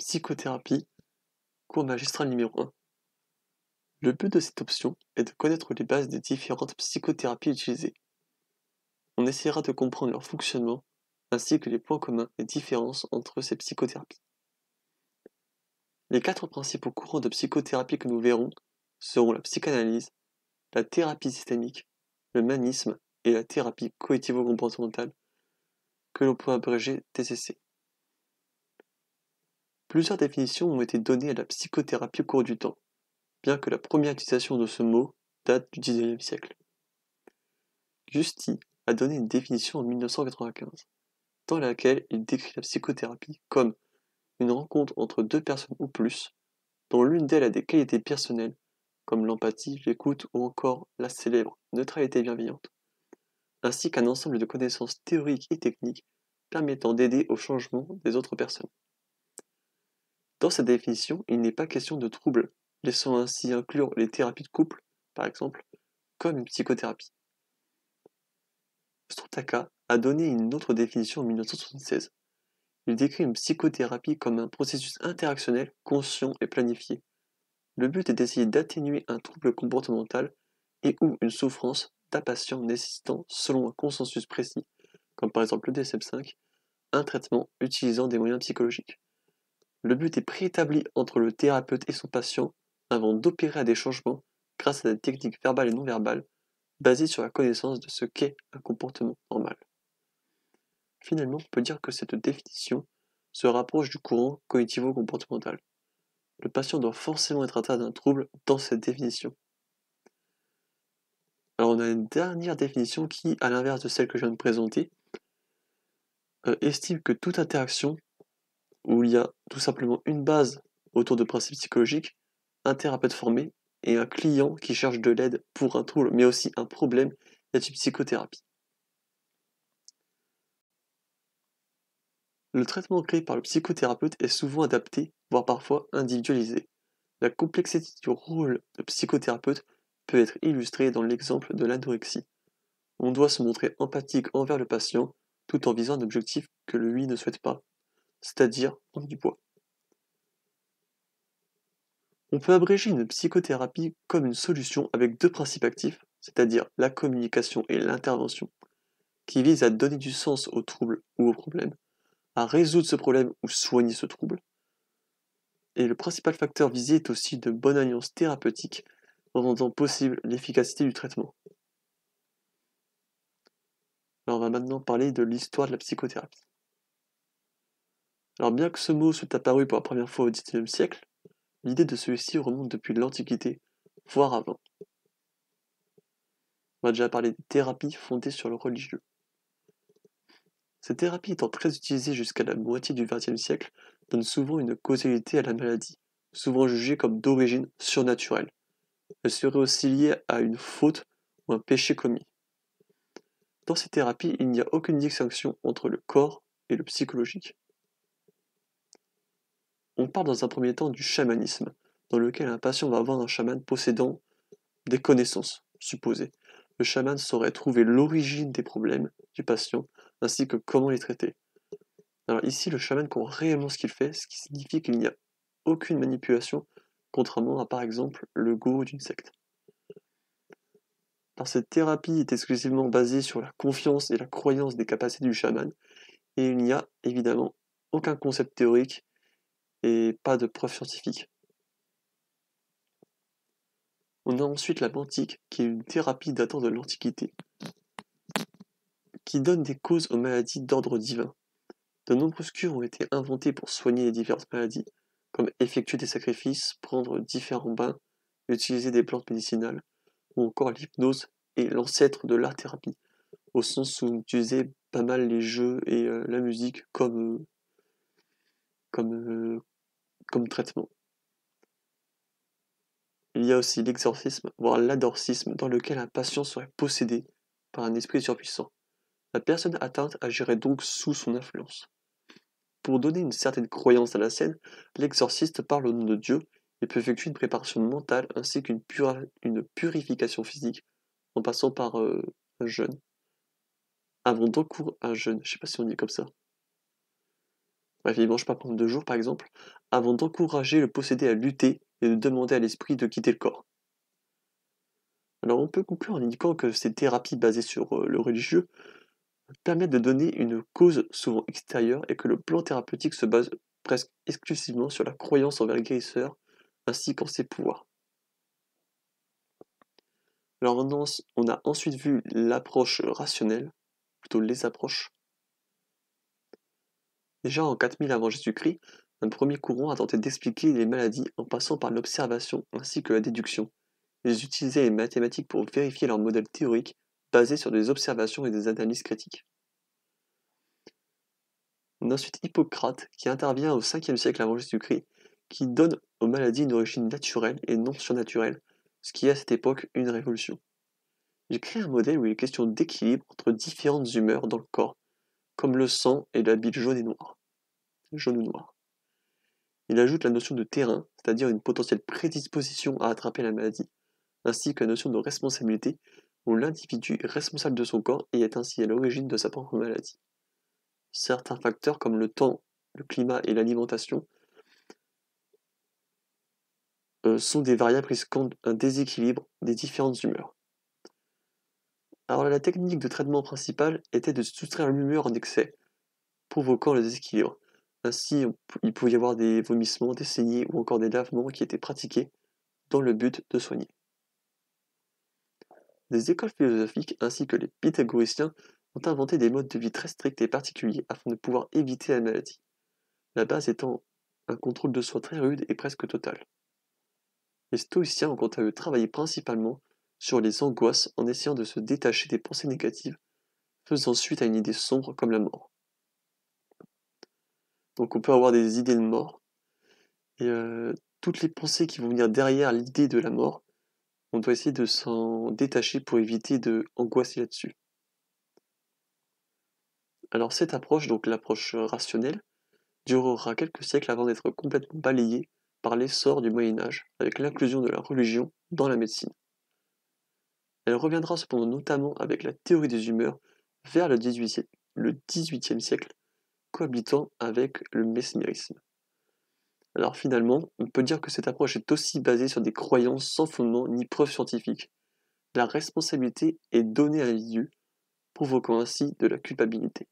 Psychothérapie, cours magistral numéro 1. Le but de cette option est de connaître les bases des différentes psychothérapies utilisées. On essaiera de comprendre leur fonctionnement, ainsi que les points communs et différences entre ces psychothérapies. Les 4 principaux courants de psychothérapie que nous verrons seront la psychanalyse, la thérapie systémique, le manisme et la thérapie cognitivo-comportementale, que l'on peut abréger TCC. Plusieurs définitions ont été données à la psychothérapie au cours du temps, bien que la première utilisation de ce mot date du XIXe siècle. Justy a donné une définition en 1995, dans laquelle il décrit la psychothérapie comme une rencontre entre deux personnes ou plus, dont l'une d'elles a des qualités personnelles, comme l'empathie, l'écoute ou encore la célèbre neutralité bienveillante, ainsi qu'un ensemble de connaissances théoriques et techniques permettant d'aider au changement des autres personnes. Dans cette définition, il n'est pas question de troubles, laissant ainsi inclure les thérapies de couple, par exemple, comme une psychothérapie. Strutaka a donné une autre définition en 1976. Il décrit une psychothérapie comme un processus interactionnel, conscient et planifié. Le but est d'essayer d'atténuer un trouble comportemental et ou une souffrance d'un patient nécessitant, selon un consensus précis, comme par exemple le DSM-5, un traitement utilisant des moyens psychologiques. Le but est préétabli entre le thérapeute et son patient avant d'opérer à des changements grâce à des techniques verbales et non verbales basées sur la connaissance de ce qu'est un comportement normal. Finalement, on peut dire que cette définition se rapproche du courant cognitivo-comportemental. Le patient doit forcément être atteint d'un trouble dans cette définition. Alors on a une dernière définition qui, à l'inverse de celle que je viens de présenter, estime que toute interaction où il y a tout simplement une base autour de principes psychologiques, un thérapeute formé et un client qui cherche de l'aide pour un trouble mais aussi un problème est une psychothérapie. Le traitement créé par le psychothérapeute est souvent adapté, voire parfois individualisé. La complexité du rôle de psychothérapeute peut être illustrée dans l'exemple de l'anorexie. On doit se montrer empathique envers le patient tout en visant un objectif que lui ne souhaite pas, c'est-à-dire prendre du poids. On peut abréger une psychothérapie comme une solution avec deux principes actifs, c'est-à-dire la communication et l'intervention, qui visent à donner du sens au trouble ou au problème, à résoudre ce problème ou soigner ce trouble. Et le principal facteur visé est aussi une bonne alliance thérapeutique, rendant possible l'efficacité du traitement. Alors on va maintenant parler de l'histoire de la psychothérapie. Alors bien que ce mot soit apparu pour la première fois au XIXe siècle, l'idée de celui-ci remonte depuis l'Antiquité, voire avant. On va déjà parler des thérapies fondées sur le religieux. Ces thérapies étant très utilisées jusqu'à la moitié du XXe siècle, donnent souvent une causalité à la maladie, souvent jugée comme d'origine surnaturelle. Elle serait aussi liée à une faute ou un péché commis. Dans ces thérapies, il n'y a aucune distinction entre le corps et le psychologique. On parle dans un premier temps du chamanisme, dans lequel un patient va voir un chaman possédant des connaissances supposées. Le chaman saurait trouver l'origine des problèmes du patient, ainsi que comment les traiter. Alors ici, le chaman comprend réellement ce qu'il fait, ce qui signifie qu'il n'y a aucune manipulation, contrairement à par exemple le gourou d'une secte. Alors cette thérapie est exclusivement basée sur la confiance et la croyance des capacités du chaman, et il n'y a évidemment aucun concept théorique et pas de preuve scientifique. On a ensuite la mantique, qui est une thérapie datant de l'Antiquité, qui donne des causes aux maladies d'ordre divin. De nombreuses cures ont été inventées pour soigner les diverses maladies, comme effectuer des sacrifices, prendre différents bains, utiliser des plantes médicinales, ou encore l'hypnose est l'ancêtre de l'art-thérapie, au sens où on utilisait pas mal les jeux et la musique comme traitement. Il y a aussi l'exorcisme, voire l'adorcisme, dans lequel un patient serait possédé par un esprit surpuissant. La personne atteinte agirait donc sous son influence. Pour donner une certaine croyance à la scène, l'exorciste parle au nom de Dieu et peut effectuer une préparation mentale ainsi qu'une purification physique en passant par un jeûne. Avant d'encourir un jeûne, je sais pas si on dit comme ça. Bref, il mange pas pendant 2 jours par exemple, avant d'encourager le possédé à lutter et de demander à l'esprit de quitter le corps. Alors on peut conclure en indiquant que ces thérapies basées sur le religieux permettent de donner une cause souvent extérieure et que le plan thérapeutique se base presque exclusivement sur la croyance envers le guérisseur ainsi qu'en ses pouvoirs. Alors maintenant, on a ensuite vu l'approche rationnelle, plutôt les approches. Déjà en 4000 avant Jésus-Christ, un premier courant a tenté d'expliquer les maladies en passant par l'observation ainsi que la déduction. Ils utilisaient les mathématiques pour vérifier leur modèle théorique basé sur des observations et des analyses critiques. On a ensuite Hippocrate qui intervient au 5e siècle avant Jésus-Christ, qui donne aux maladies une origine naturelle et non surnaturelle, ce qui est à cette époque une révolution. Il crée un modèle où il est question d'équilibre entre différentes humeurs dans le corps, comme le sang et la bile jaune et noire. Jaune ou noir. Il ajoute la notion de terrain, c'est-à-dire une potentielle prédisposition à attraper la maladie, ainsi que la notion de responsabilité, où l'individu est responsable de son corps et est ainsi à l'origine de sa propre maladie. Certains facteurs comme le temps, le climat et l'alimentation sont des variables risquant un déséquilibre des différentes humeurs. Alors la technique de traitement principale était de soustraire l'humeur en excès, provoquant le déséquilibre. Ainsi, il pouvait y avoir des vomissements, des saignées ou encore des lavements qui étaient pratiqués dans le but de soigner. Des écoles philosophiques ainsi que les pythagoriciens ont inventé des modes de vie très stricts et particuliers afin de pouvoir éviter la maladie, la base étant un contrôle de soi très rude et presque total. Les stoïciens ont quant à eux travaillé principalement sur les angoisses en essayant de se détacher des pensées négatives, faisant suite à une idée sombre comme la mort. Donc on peut avoir des idées de mort, et toutes les pensées qui vont venir derrière l'idée de la mort, on doit essayer de s'en détacher pour éviter de angoisser là-dessus. Alors cette approche, donc l'approche rationnelle, durera quelques siècles avant d'être complètement balayée par l'essor du Moyen Âge, avec l'inclusion de la religion dans la médecine. Elle reviendra cependant notamment avec la théorie des humeurs vers le XVIIIe siècle, cohabitant avec le mesmérisme. Alors finalement, on peut dire que cette approche est aussi basée sur des croyances sans fondement ni preuve scientifique. La responsabilité est donnée à l'individu, provoquant ainsi de la culpabilité.